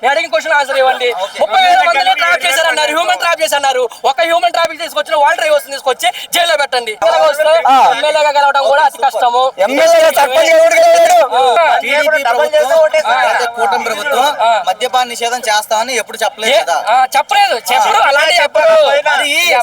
నేను అడిగిన question answer ఇవ్వండి. 30,000 మందిని ట్రాప్ చేశారన్నారు, హ్యూమన్ ట్రాప్ చేశారు. ఒక హ్యూమన్ ట్రాఫిక్ తీసుకొచ్చిన వాల్ డ్రైవర్స్ తీసుకొచ్చి జైల్లో పెట్టండి. ఎమ్మెల్యేగా గెలవడం కూడా అతి కష్టము. కూటమి ప్రభుత్వం మద్యపాన నిషేధం చేస్తామని ఎప్పుడు చెప్పలేదు కదా? చెప్పలేదు, చెప్పరు, అలాంటి చెప్పరు.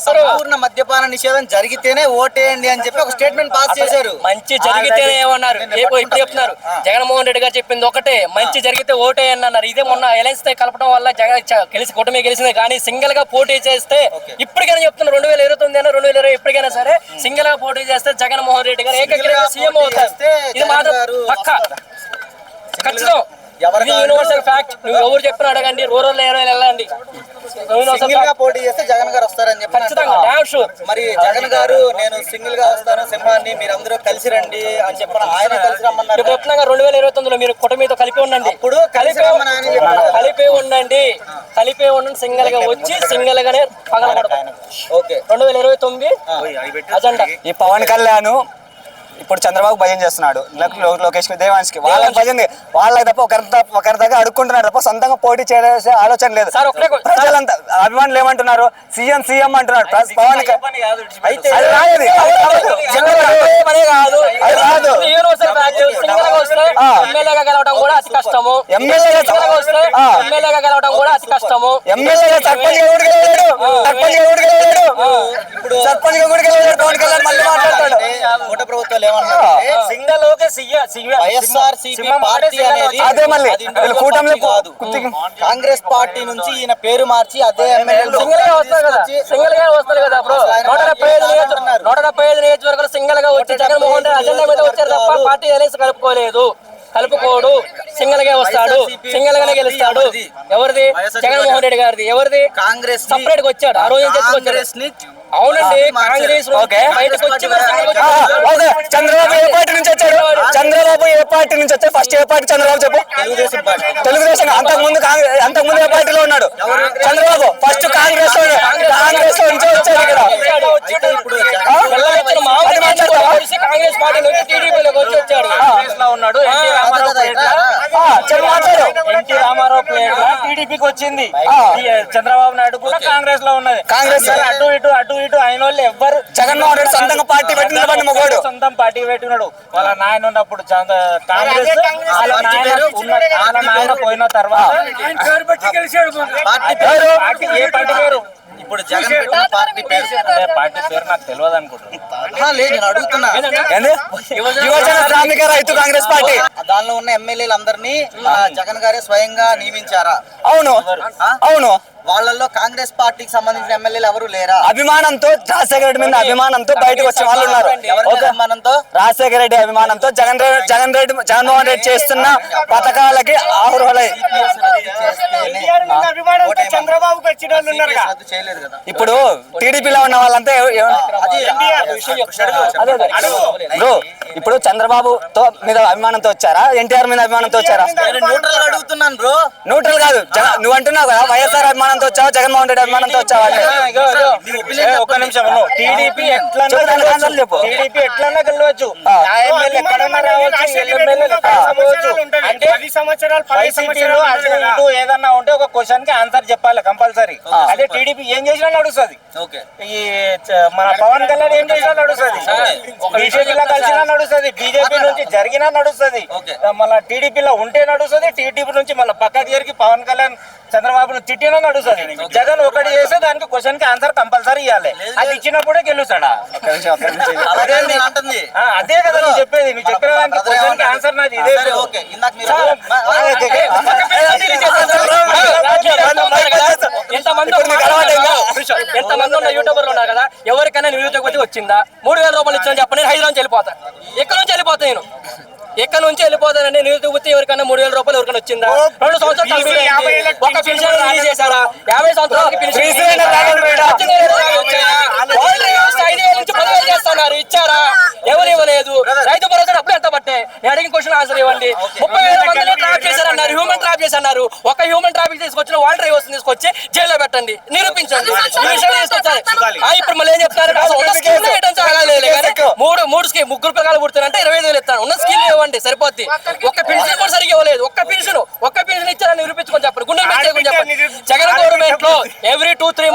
సంపూర్ణ మద్యపాన నిషేధం జరిగితేనే ఓటేయండి అని చెప్పి ఒక స్టేట్మెంట్ పాస్ చేశారు. మంచి జరిగితేనే ఏమన్నారు, ఇప్పుడు చెప్తున్నారు. జగన్మోహన్ రెడ్డి గారు చెప్పింది ఒకటే, మంచి జరిగితే ఓటేయండి అన్నారు. ఇదే మొన్న అలయన్స్ తో కలపడం వల్ల జగన్ గెలిచి కూటమి గెలిచింది. కానీ సింగిల్ గా పోటీ చేస్తే ఇప్పటికైనా చెప్తున్నారు, 2029 అయినా 2020 ఎప్పటికైనా సరే సింగిల్ గా పోటీ చేస్తే జగన్మోహన్ రెడ్డి గారు ఏకగ్రీవంగా సీఎం అవుతారు. ఇది మాత్రం పక్కా ఖచ్చితం. Universal fact. నువ్వు ఎవరు చెప్పిన అడగండి, రూరల్ ఏరియాలో వెళ్ళండి, సింగిల్ గా పోటీ చేస్తే జగన్ గారు వస్తారని చెప్పి మరి జగన్ గారు నేను సింగిల్ గా వస్తాను సింహాన్ని మీరందరూ కలిసి రండి అని చెప్పిన ఆయన కలిసి రమ్మన్నారు. 2029లో మీరు కూటమితో కలిపి ఉండండి, ఇప్పుడు కలిపి ఉండండి, సింగిల్ గా వచ్చి సింగిల్ గానే పగలగొడతాను. Okay, 2029 agenda. ఈ పవన్ కళ్యాణ్ ఇప్పుడు చంద్రబాబు భజన చేస్తున్నాడు, లోకేష్ దేవాన్స్కి వాళ్ళకి భజన, వాళ్ళకి తప్ప ఒకరి దగ్గర అడుక్కుంటున్నారు తప్ప సొంతంగా పోటీ చేసే ఆలోచన లేదు. ప్రజలంతా అభిమానులు ఏమంటున్నారు, సీఎం సీఎం అంటున్నాడు. పవన్ ఎమ్మెల్యేగా గెలవడం కూడా అతి కష్టము. సర్పంచ్ పవన్ కళ్యాణ్ మళ్ళీ మాట్లాడతాడు. కూట ప్రభుత్వాలు కాంగ్రెస్ పార్టీ నుంచి ఈయన పేరు మార్చి అదే ఎమ్మెల్యేలు సింగిల్ గా వస్తారు కదా బ్రో. 175 నియోజకవర్గాలు సింగిల్ గా వచ్చి జగన్మోహన్ రెడ్డి అజెండా మీద వచ్చారు తప్ప పార్టీ అలయన్స్ కలుపుకోడు. సింగిల్ గా వస్తాడు, సింగిల్ గానే గెలుస్తాడు. ఎవరిది? జగన్మోహన్ రెడ్డి గారిది. ఎవరిది? కాంగ్రెస్ సపరేట్ గా వచ్చాడు. ఆ రోజు అవునండి, కాంగ్రెస్ బయటకు వచ్చి చంద్రబాబు ఏ పార్టీ నుంచి వచ్చాడు? చంద్రబాబు ఏ పార్టీ నుంచి వచ్చాడు? ఫస్ట్ ఏ పార్టీ చంద్రబాబు చెప్పు? తెలుగుదేశం. అంతకుముందు ఏ పార్టీలో ఉన్నాడు చంద్రబాబు? ఫస్ట్ కాంగ్రెస్ నుంచి వచ్చాడు ఇక్కడ. కాంగ్రెస్ పార్టీ నుంచి టీడీపీలోకి వచ్చి వచ్చాడు. ఎన్టీ రామారావు ప్లేట్ టీడీపీకి వచ్చింది. చంద్రబాబు నాయుడు కూడా కాంగ్రెస్ లో ఉన్నది. కాంగ్రెస్ అటు ఇటు అయిన వాళ్ళు ఎవ్వరు జగన్మోహన్ రెడ్డి సొంతంగా పార్టీ పెట్టినాడు, సొంతం పార్టీ పెట్టినాడు. వాళ్ళ నాయన ఉన్నప్పుడు కాంగ్రెస్, వాళ్ళ నాయన పోయిన తర్వాత ఏ పార్టీ పేరు? ఇప్పుడు జగన్ పెట్టిన పార్టీ పేరు నాకు తెలియదు అనుకుంటున్నాను. లేదు, నేను అడుగుతున్నా. యువజన శ్రామిక రైతు కాంగ్రెస్ పార్టీ దానిలో ఉన్న ఎమ్మెల్యేలు అందరినీ జగన్ గారే స్వయంగా నియమించారా? అవును. వాళ్ళల్లో కాంగ్రెస్ పార్టీకి సంబంధించిన ఎమ్మెల్యేలు ఎవరు లేరా? అభిమానంతో రాజశేఖర రెడ్డి మీద అభిమానంతో బయటకు వచ్చిన వాళ్ళు ఉన్నారు. రాజశేఖర రెడ్డి అభిమానంతో జగన్మోహన్ రెడ్డి చేస్తున్న పథకాలకి ఆహురులై ఇప్పుడు టీడీపీలో ఉన్న వాళ్ళంతా ఇప్పుడు చంద్రబాబుతో మీద అభిమానంతో వచ్చారా, ఎన్టీఆర్ మీద అభిమానంతో వచ్చారా? అడుగుతున్నాను బ్రో. న్యూట్రల్ కాదు. నువ్వు అంటున్నావు కదా వైఎస్ఆర్ అభిమానంతో వచ్చావా, జగన్మోహన్ రెడ్డి అభిమానంతో వచ్చావా? ఒక నిమిషం. టీడీపీ ఎట్లన్నా గెలవచ్చు, ఏదన్నా ఉంటే ఒక క్వశ్చన్ కి ఆన్సర్ చెప్పాలి కంపల్సరీ. అదే టీడీపీ ఏం చేసినా నడుస్తుంది. ఈ మన పవన్ కళ్యాణ్ ఏం చేసినా నడుస్తుంది, బీజేపీలో కలిసినా నడుస్తుంది, బీజేపీ నుంచి జరిగినా నడుస్తుంది, మళ్ళీ టీడీపీలో ఉంటే నడుస్తుంది, టీడీపీ నుంచి మళ్ళీ పక్క దగ్గరికి పవన్ కళ్యాణ్ చంద్రబాబును తిట్టినా నడుస్తుంది. జగన్ ఒకటి చేస్తే దానికి క్వశ్చన్ కి ఆన్సర్ కంపల్సరీ ఇవ్వాలి. అది ఇచ్చినప్పుడే గెలుస్తాడా? అదే కదా నువ్వు చెప్పేది. నువ్వు చెప్పిన దానికి క్వశ్చన్ కి ఆన్సర్ నాది ఇదే. ఎంతమంది ఉన్న యూట్యూబర్లు ఉన్నారు కదా, ఎవరికైనా నిరుద్యోగపతి వచ్చిందా? 3,000 రూపాయలు ఇచ్చాను చెప్పండి, హైదరాబాద్ నుంచి వెళ్ళిపోతా. ఎక్కడి నుంచి వెళ్ళిపోతానండి. నిరుద్యోగపతి ఎవరికైనా 3,000 రూపాయలు ఎవరికైనా వచ్చిందా? 2 సంవత్సరాలు ఒక పెన్షన్ రిలీజ్ చేశారా? 50 సంవత్సరాలకి పెన్షన్ 5,000 నుంచి 10,000 చేస్తున్నారు. ఇచ్చారా? ఎవరు ఇవ్వలేదు. రైతు భరోసా అప్పుడు ఎంత పట్టే? నేను అడిగిన క్వశ్చన్ ఆన్సర్ ఇవ్వండి. 30,000 మందిని ట్రాప్ చేశారన్నారు, హ్యూమన్ ట్రాప్ చేశారు. ఒక హ్యూమన్ ట్రాఫిక్ తీసుకొచ్చిన వాల్ డ్రైవర్స్ తీసుకొచ్చి జైల్లో పెట్టండి, నిరూపించండి. ఈ విషయం తీసుకొచ్చారు. ఇప్పుడు మళ్ళీ ఏం చెప్తారు? ముగ్గురు పిల్లలు పుడుతారంటే 25,000 ఇస్తాను. ఉన్న స్కీమ్ ఇవ్వండి సరిపోద్ది. ఒక్క పెన్షన్ కూడా సరిగ్గా ఇవ్వలేదు. ఒక్క పెన్షన్ ఇచ్చారు చేయలేదని నిరూపించుకొని చెప్పండి. గుండెలు పెట్టుకొని చెప్పండి. జగన్ గవర్నమెంట్ లో ఎవ్రీ 2-3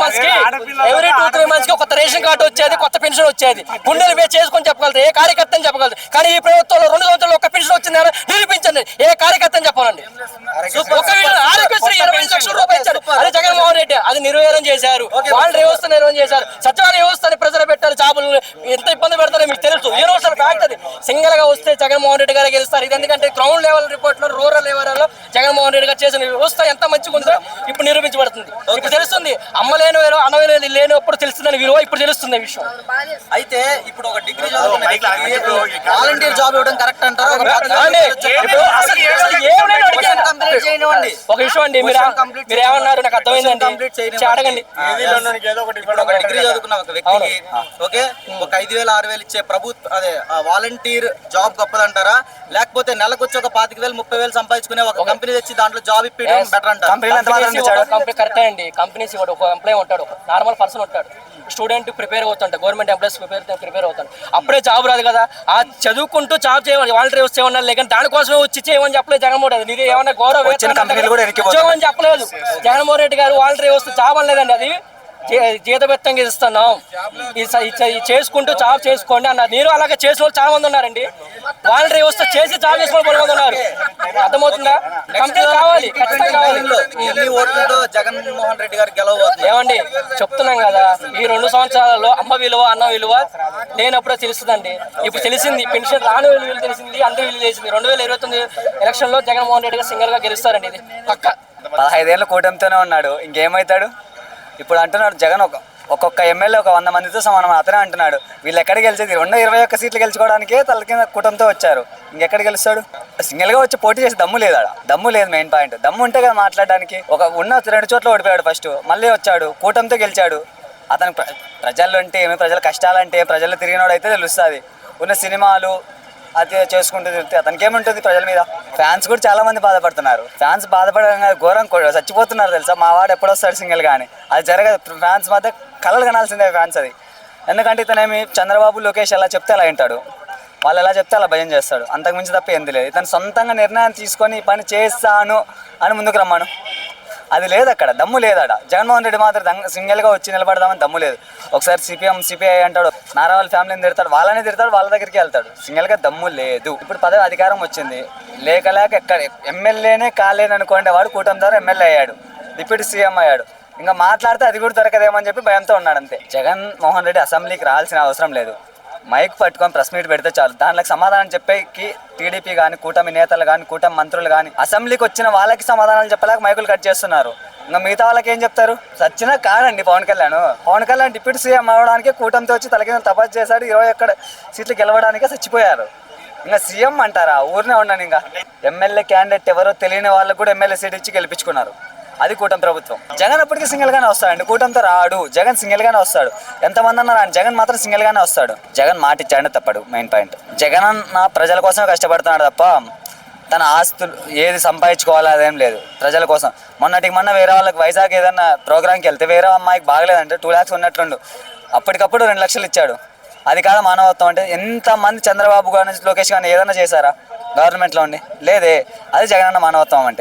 మంత్స్ కి కొత్త రేషన్ కార్డు వచ్చేది, కొత్త పెన్షన్ వచ్చేది. గుండెలు పే చేసుకొని చెప్పగలరు, ఏ కార్యకర్త అని చెప్పగలరు. కానీ ఈ ప్రభుత్వంలో 2 సంవత్సరాలు ఒక్క పెన్షన్ వచ్చిందని నిరూపించండి, ఏ కార్యకర్త అని చెప్పాలండి. ఆరోగ్యశ్రీ 25 లక్షల రూపాయలు ఇచ్చారు, అది జగన్మోహన్ రెడ్డి అది నిర్వహణ చేశారు. వాళ్ళ వ్యవస్థ నిర్వహణ చేశారు. సచివాలయ వ్యవస్థని ప్రజలు పెట్టారు. జాబులు ఎంత ఇబ్బంది పెడతారో మీకు తెలుసు. యూనివర్సల్ ఫ్యాక్ట్ అది. సింగిల్ గా వస్తే జగన్మోహన్ రెడ్డి గారు గెలుస్తారు. ఇది ఎందుకంటే గ్రౌండ్ లెవెల్ రిపోర్ట్ లో, రూరల్ లెవెల్ లో జగన్మోహన్ రెడ్డి గారు చేసిన వ్యవస్థ ఎంత మంచిగా ఉందో ఇప్పుడు నిరూపించబడుతుంది. ఇప్పుడు తెలుస్తుంది, అమ్మలేని వేరు అన్నవేలు లేనప్పుడు తెలుస్తుందని విలువ ఇప్పుడు తెలుస్తుంది విషయం. అయితే ఇప్పుడు ఒక డిగ్రీ వాలంటీర్ జాబ్ ఇవ్వడం కరెక్ట్ అంటారా? ఒక విషయం అండి, మీరు ఏమన్నారు నాకు అర్థమైందండి, అడగండి. ఒక డిగ్రీ చదువుకున్న ఒక వ్యక్తికి ఓకే ఒక 5,000 6,000 ఇచ్చే ప్రభుత్వ అదే వాలంటీర్ జాబ్ గొప్పదంటారా, లేకపోతే నెలకు వచ్చి ఒక 25,000 30,000 సంపాదించుకునే ఒక కంపెనీ తెచ్చి దాంట్లో జాబ్ ఇప్పించడం బెటర్ అంటారు? కరెక్టే అండి. కంపెనీస్ ఇవ్వడు. ఒక ఎంప్లాయ్ ఉంటాడు, ఒక నార్మల్ పర్సన్ ఉంటాడు, స్టూడెంట్ ప్రిపేర్ అవుతుంటాడు, గవర్నమెంట్ ఎంప్లాయీస్ ప్రిపేర్ అవుతాడు. అప్పుడే జాబ్ రాదు కదా, ఆ చదువుకుంటూ జాబ్ చేయమని వాలంటీర్ వస్తే ఏమన్నా లేక దానికోసమే వచ్చి చేయమని చెప్పలేదు జగన్మోహన్ రెడ్డి. మీరు ఏమన్నా గౌరవం ఉద్యోగం చెప్పలేదు జగన్మోహన్ రెడ్డి గారు. వాలంటీర్ వస్తే జాబ్ అనలేదండి, అది జీతభత్తంగా ఇస్తున్నాం, చేసుకుంటూ జాబ్ చేసుకోండి అన్నారు. మీరు అలాగే చేసిన వాళ్ళు చాలా మంది ఉన్నారండి. వాలంటీర్ వ్యవస్థ చేసి జాబ్ చేసుకుని పడి మంది ఉన్నారు. అర్థమవుతుందా? కంపెనీ కావాలి, ఖచ్చితంగా కావాలి. జగన్మోహన్ రెడ్డి గారు గెలవబోతున్నారు ఏమండి, చెప్తున్నాం కదా, ఈ 2 సంవత్సరాలలో అమ్మ విలువ అన్న విలువ లేనప్పుడే తెలుస్తుందండి. ఇప్పుడు తెలిసింది, పెన్షన్ రాని విలువ తెలిసింది, అందరూ విలువ తెలిసింది. 2029 ఎలక్షన్ లో జగన్మోహన్ రెడ్డి గారు సింగల్ గా గెలుస్తారండి. ఇది పక్క. 15 ఏళ్ళ కూటమితోనే ఉన్నాడు, ఇంకేమవుతాడు? ఇప్పుడు అంటున్నాడు జగన్ ఒక్కొక్క ఎమ్మెల్యే ఒక 100 మందితో సమానం అతనే అంటున్నాడు. వీళ్ళు ఎక్కడ గెలిచేది? 21 సీట్లు గెలుచుకోవడానికే తల కింద కూటమితో వచ్చారు, ఇంకెక్కడ గెలుస్తాడు? సింగిల్ గా వచ్చి పోటీ చేసి దమ్ము లేదు, దమ్ము లేదు. మెయిన్ పాయింట్ దమ్ము ఉంటే కదా మాట్లాడడానికి. ఉన్న 2 చోట్ల ఓడిపోయాడు, ఫస్ట్ మళ్ళీ వచ్చాడు, కూటమితో గెలిచాడు. అతను ప్రజల్లో అంటే ఏమి, ప్రజల కష్టాలంటే ప్రజల్లో తిరిగినోడు అయితే తెలుస్తుంది. ఉన్న సినిమాలు అది చేసుకుంటూ తిరిగితే అతనికి ఏముంటుంది ప్రజల మీద? ఫ్యాన్స్ కూడా చాలా మంది బాధపడుతున్నారు. ఫ్యాన్స్ బాధపడడం ఘోరం, చచ్చిపోతున్నారు తెలుసా. మా వాడు ఎప్పుడొస్తాడు సింగిల్ కానీ, అది జరగదు. ఫ్యాన్స్ మధ్య కలలు కనాల్సిందే ఫ్యాన్స్ అది. ఎందుకంటే ఇతనేమి చంద్రబాబు లోకేష్ ఎలా చెప్తే అలా వింటాడు, వాళ్ళు ఎలా చెప్తే అలా భయం చేస్తాడు. అంతకుమించి తప్ప ఏంది లేదు. ఇతను సొంతంగా నిర్ణయం తీసుకొని ఈ పని చేస్తాను అని ముందుకు రమ్మను, అది లేదు అక్కడ, దమ్ము లేదు అక్కడ. జగన్మోహన్ రెడ్డి మాత్రం సింగిల్గా వచ్చి నిలబడదామని దమ్ము లేదు. ఒకసారి సిపిఐ అంటాడు, నారా వాళ్ళ ఫ్యామిలీని తిడతాడు, వాళ్ళనే తిడతాడు, వాళ్ళ దగ్గరికి వెళ్తాడు. సింగిల్గా దమ్ము లేదు. ఇప్పుడు పదవి అధికారం వచ్చింది, లేక ఎక్కడ ఎమ్మెల్యేనే కాలేననుకోండి, వాడు కూటమి ద్వారా ఎమ్మెల్యే అయ్యాడు, డిప్యూటీ సీఎం అయ్యాడు. ఇంకా మాట్లాడితే అది కూడా దొరకదేమని చెప్పి భయంతో ఉన్నాడు అంతే. జగన్మోహన్ రెడ్డి అసెంబ్లీకి రావాల్సిన అవసరం లేదు. మైక్ పట్టుకొని ప్రెస్ మీట్ పెడితే చాలు, దానికి సమాధానం చెప్పేకి టీడీపీ కానీ, కూటమి నేతలు కానీ, కూటమి మంత్రులు కానీ అసెంబ్లీకి వచ్చిన వాళ్ళకి సమాధానాలు చెప్పలేక మైకులు కట్ చేస్తున్నారు. ఇంకా మిగతా వాళ్ళకి ఏం చెప్తారు? సచ్చినా కాదండి పవన్ కళ్యాణ్ డిప్యూటీ సీఎం అవడానికి కూటమితో వచ్చి తలకింద తపస్సు చేశాడు. 21 సీట్లు గెలవడానికే చచ్చిపోయారు. ఇంకా సీఎం అంటారా? ఊరినే ఉన్నాను. ఇంకా ఎమ్మెల్యే క్యాండిడేట్ ఎవరో తెలియని వాళ్ళకు కూడా ఎమ్మెల్యే సీట్ ఇచ్చి గెలిపించుకున్నారు. అది కూటమి ప్రభుత్వం. జగన్ అప్పటికి సింగిల్ గానే వస్తాడండి, కూటమితో రాడు. జగన్ సింగిల్ గానే వస్తాడు. ఎంతమంది అన్నారు ఆయన, జగన్ మాత్రం సింగిల్ గానే వస్తాడు. జగన్ మాట ఇచ్చాడని తప్పడు. మెయిన్ పాయింట్, జగన్ నా ప్రజల కోసమే కష్టపడుతున్నాడు తప్ప తన ఆస్తులు ఏది సంపాదించుకోవాలో అదేం లేదు. ప్రజల కోసం. మొన్న వేరే వాళ్ళకి వైజాగ్ ఏదన్నా ప్రోగ్రామ్కి వెళ్తే వేరే అమ్మాయికి బాగలేదంటే 2 lakhs ఉన్నట్లుండు, అప్పటికప్పుడు 2 లక్షలు ఇచ్చాడు. అది కాదు మానవత్వం అంటే. ఎంతమంది చంద్రబాబు కానీ లోకేష్ కానీ ఏదైనా చేశారా గవర్నమెంట్లో ఉండి? లేదే. అది జగనన్న మానవత్వం అంటే.